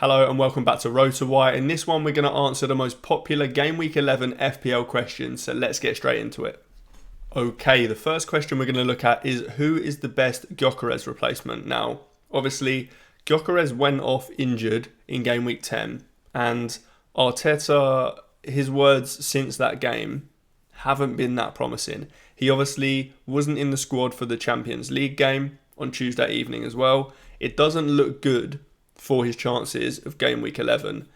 Hello and welcome back to Road to Wire. In this one, we're going to answer the most popular Game Week 11 FPL questions, so let's get straight into it. Okay, the first question we're going to look at is who is the best Gyökeres replacement? Now, obviously, Gyökeres went off injured in Game Week 10, and Arteta, his words since that game haven't been that promising. He obviously wasn't in the squad for the Champions League game on Tuesday evening as well. It doesn't look good for his chances of Game Week 11.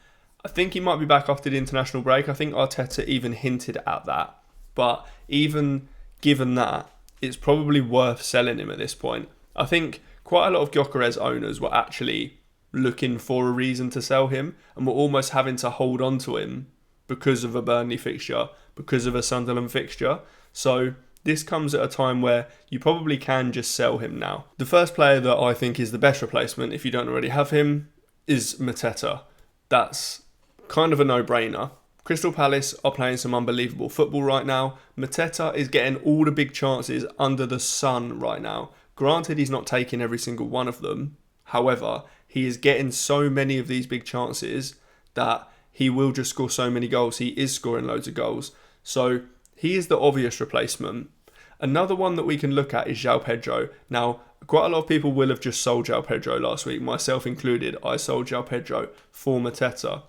I think he might be back after the international break. I think Arteta even hinted at that. But even given that, it's probably worth selling him at this point. I think quite a lot of Gyökeres owners were actually looking for a reason to sell him and were almost having to hold on to him because of a Burnley fixture, because of a Sunderland fixture. So this comes at a time where you probably can just sell him now. The first player that I think is the best replacement, if you don't already have him, is Mateta. That's kind of a no-brainer. Crystal Palace are playing some unbelievable football right now. Mateta is getting all the big chances under the sun right now. Granted, he's not taking every single one of them. However, he is getting so many of these big chances that he will just score so many goals. He is scoring loads of goals. So he is the obvious replacement. Another one that we can look at is João Pedro. Now, quite a lot of people will have just sold João Pedro last week, myself included. I sold João Pedro for Mateta.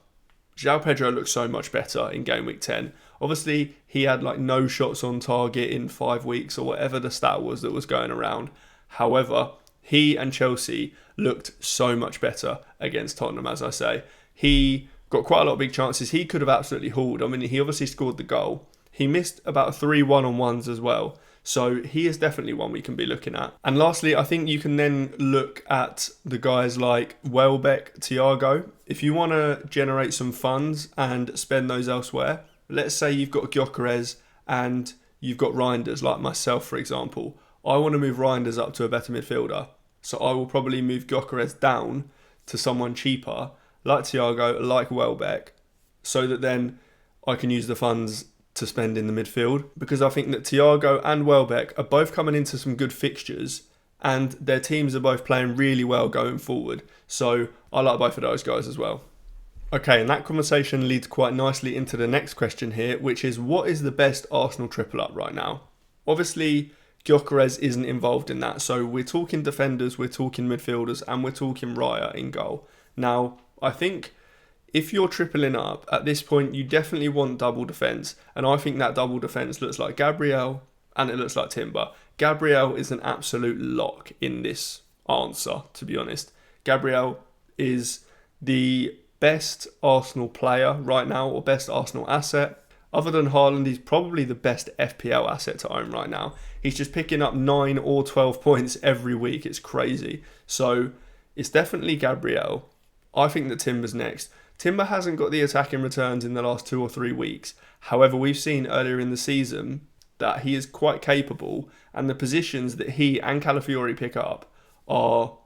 João Pedro looks so much better in Game Week 10. Obviously, he had no shots on target in 5 weeks or whatever the stat was that was going around. However, he and Chelsea looked so much better against Tottenham, as I say. He got quite a lot of big chances. He could have absolutely hauled. I mean, he obviously scored the goal. He missed about 3 one-on-ones as well. So he is definitely one we can be looking at. And lastly, I think you can then look at the guys like Welbeck, Thiago. If you want to generate some funds and spend those elsewhere, let's say you've got Gyökeres and you've got Reijnders, like myself, for example. I want to move Reijnders up to a better midfielder. So I will probably move Gyökeres down to someone cheaper, like Thiago, like Welbeck, so that then I can use the funds to spend in the midfield, because I think that Thiago and Welbeck are both coming into some good fixtures and their teams are both playing really well going forward. So I like both of those guys as well. Okay, and that conversation leads quite nicely into the next question here, which is what is the best Arsenal triple up right now? Obviously, Gyokeres isn't involved in that. So we're talking defenders, we're talking midfielders, and we're talking Raya in goal. Now, I think if you're tripling up, at this point, you definitely want double defence. And I think that double defence looks like Gabriel and it looks like Timber. Gabriel is an absolute lock in this answer, to be honest. Gabriel is the best Arsenal player right now, or best Arsenal asset. Other than Haaland, he's probably the best FPL asset to own right now. He's just picking up 9 or 12 points every week. It's crazy. So it's definitely Gabriel. I think that Timber's next. Timber hasn't got the attacking returns in the last 2 or 3 weeks. However, we've seen earlier in the season that he is quite capable, and the positions that he and Calafiori pick up are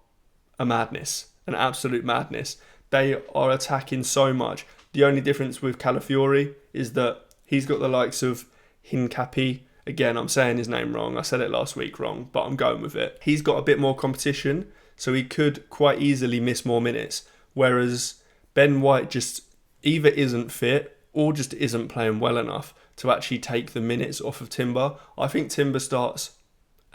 a madness, an absolute madness. They are attacking so much. The only difference with Calafiori is that he's got the likes of Hincapi. Again, I'm saying his name wrong. I said it last week wrong, but I'm going with it. He's got a bit more competition, so he could quite easily miss more minutes. Whereas Ben White just either isn't fit or just isn't playing well enough to actually take the minutes off of Timber. I think Timber starts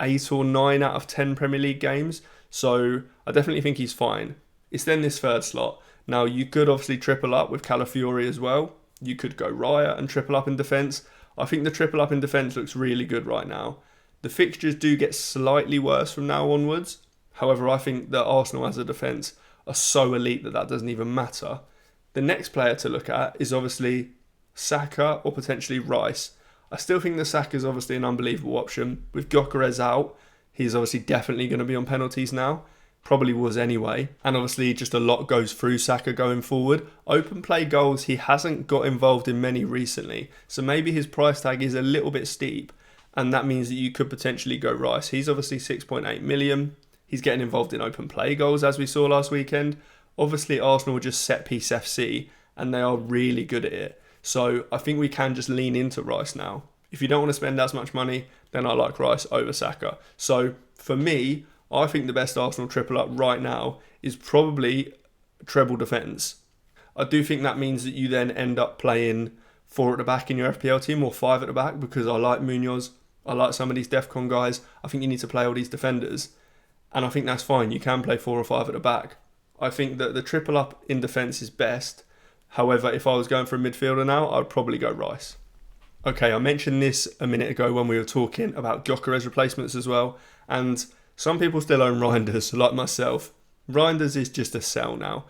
8 or 9 out of 10 Premier League games, so I definitely think he's fine. It's then this third slot. Now, you could obviously triple up with Calafiori as well. You could go Raya and triple up in defence. I think the triple up in defence looks really good right now. The fixtures do get slightly worse from now onwards. However, I think that Arsenal as a defence are so elite that doesn't even matter. The next player to look at is obviously Saka or potentially Rice. I still think that Saka is obviously an unbelievable option. With Gyokeres out, he's obviously definitely going to be on penalties now. Probably was anyway. And obviously just a lot goes through Saka going forward. Open play goals, he hasn't got involved in many recently. So maybe his price tag is a little bit steep. And that means that you could potentially go Rice. He's obviously 6.8 million. He's getting involved in open play goals, as we saw last weekend. Obviously, Arsenal are just set-piece FC, and they are really good at it. So I think we can just lean into Rice now. If you don't want to spend as much money, then I like Rice over Saka. So for me, I think the best Arsenal triple up right now is probably treble defence. I do think that means that you then end up playing 4 at the back in your FPL team or 5 at the back, because I like Munoz, I like some of these DEFCON guys. I think you need to play all these defenders, and I think that's fine. You can play 4 or 5 at the back. I think that the triple up in defence is best. However, if I was going for a midfielder now, I'd probably go Rice. Okay, I mentioned this a minute ago when we were talking about Gyökeres replacements as well, and some people still own Reijnders, like myself. Reijnders is just a sell now.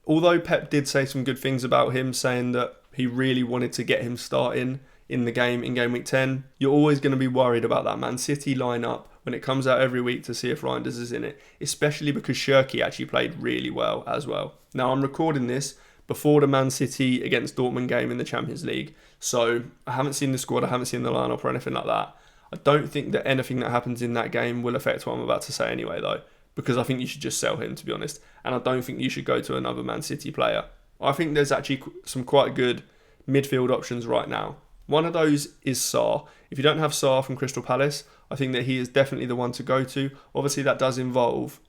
Although Pep did say some good things about him, saying that he really wanted to get him starting in the game in Game Week 10, you're always going to be worried about that Man City lineup when it comes out every week to see if Reijnders is in it, especially because Shirky actually played really well as well. Now, I'm recording this before the Man City against Dortmund game in the Champions League, so I haven't seen the squad, I haven't seen the lineup or anything like that. I don't think that anything that happens in that game will affect what I'm about to say anyway, though, because I think you should just sell him, to be honest, and I don't think you should go to another Man City player. I think there's actually some quite good midfield options right now. One of those is Sarr. If you don't have Sarr from Crystal Palace, I think that he is definitely the one to go to. Obviously, that does involve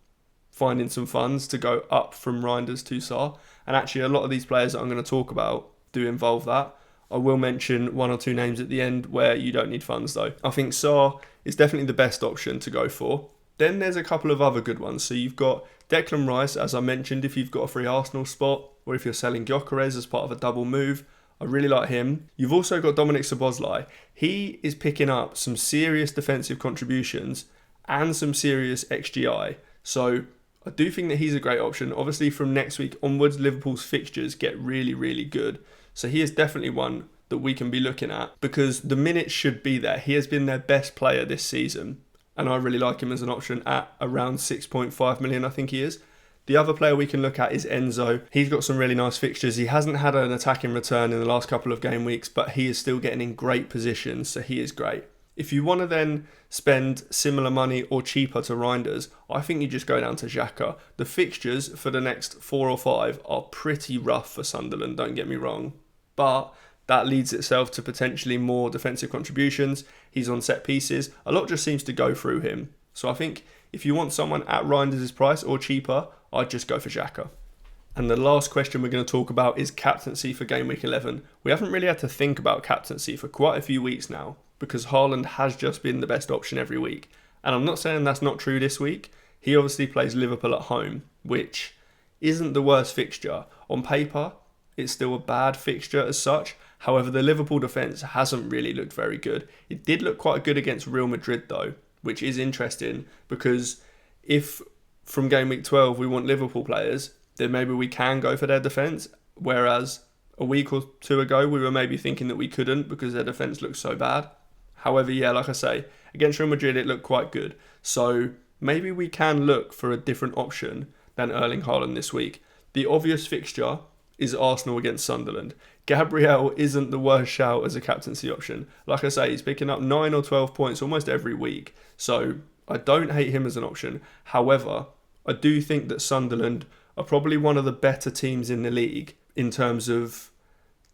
finding some funds to go up from Reijnders to Sarr, and actually a lot of these players that I'm going to talk about do involve that. I will mention 1 or 2 names at the end where you don't need funds though. I think Sarr is definitely the best option to go for. Then there's a couple of other good ones. So you've got Declan Rice, as I mentioned, if you've got a free Arsenal spot, or if you're selling Gyokeres as part of a double move. I really like him. You've also got Dominic Szoboszlai. He is picking up some serious defensive contributions and some serious XGI. So I do think that he's a great option. Obviously, from next week onwards, Liverpool's fixtures get really, really good. So he is definitely one that we can be looking at because the minutes should be there. He has been their best player this season, and I really like him as an option at around 6.5 million, I think he is. The other player we can look at is Enzo. He's got some really nice fixtures. He hasn't had an attacking return in the last couple of game weeks, but he is still getting in great positions, so he is great. If you want to then spend similar money or cheaper to Reijnders, I think you just go down to Xhaka. The fixtures for the next 4 or 5 are pretty rough for Sunderland, don't get me wrong. But that leads itself to potentially more defensive contributions. He's on set pieces. A lot just seems to go through him. So I think if you want someone at Reijnders' price or cheaper, I'd just go for Xhaka. And the last question we're going to talk about is captaincy for Game Week 11. We haven't really had to think about captaincy for quite a few weeks now because Haaland has just been the best option every week. And I'm not saying that's not true this week. He obviously plays Liverpool at home, which isn't the worst fixture. On paper, it's still a bad fixture as such. However, the Liverpool defence hasn't really looked very good. It did look quite good against Real Madrid though, which is interesting because if from Game Week 12 we want Liverpool players, then maybe we can go for their defence, whereas a week or 2 ago we were maybe thinking that we couldn't because their defence looked so bad. However, yeah, like I say, against Real Madrid it looked quite good. So maybe we can look for a different option than Erling Haaland this week. The obvious fixture is Arsenal against Sunderland. Gabriel isn't the worst shout as a captaincy option. Like I say, he's picking up 9 or 12 points almost every week. So I don't hate him as an option. However, I do think that Sunderland are probably one of the better teams in the league in terms of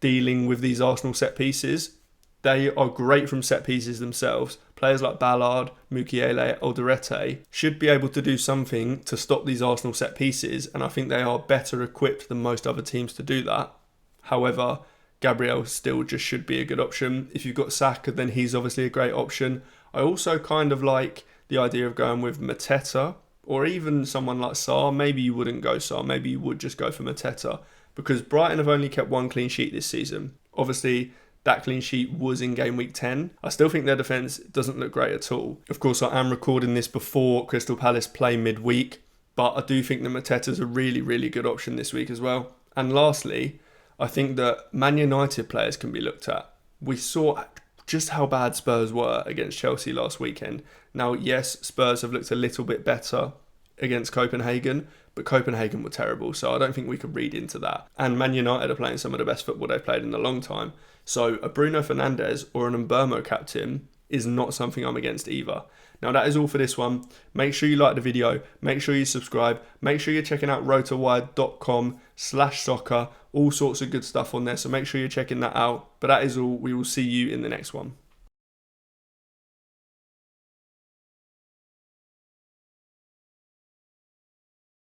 dealing with these Arsenal set pieces. They are great from set pieces themselves. Players like Ballard, Mukiele, Alderete should be able to do something to stop these Arsenal set pieces, and I think they are better equipped than most other teams to do that. However, Gabriel still just should be a good option. If you've got Saka, then he's obviously a great option. I also kind of like the idea of going with Mateta, or even someone like Sarr. Maybe you wouldn't go Sarr, maybe you would just go for Mateta, because Brighton have only kept 1 clean sheet this season. Obviously, that clean sheet was in Game Week 10. I still think their defence doesn't look great at all. Of course, I am recording this before Crystal Palace play midweek, but I do think that Mateta's a really, really good option this week as well. And lastly, I think that Man United players can be looked at. We saw just how bad Spurs were against Chelsea last weekend. Now, yes, Spurs have looked a little bit better against Copenhagen, but Copenhagen were terrible, so I don't think we could read into that. And Man United are playing some of the best football they've played in a long time. So a Bruno Fernandes or an Mbeumo captain is not something I'm against either. Now that is all for this one. Make sure you like the video, make sure you subscribe, make sure you're checking out rotowire.com/soccer, all sorts of good stuff on there, so make sure you're checking that out. But that is all, we will see you in the next one.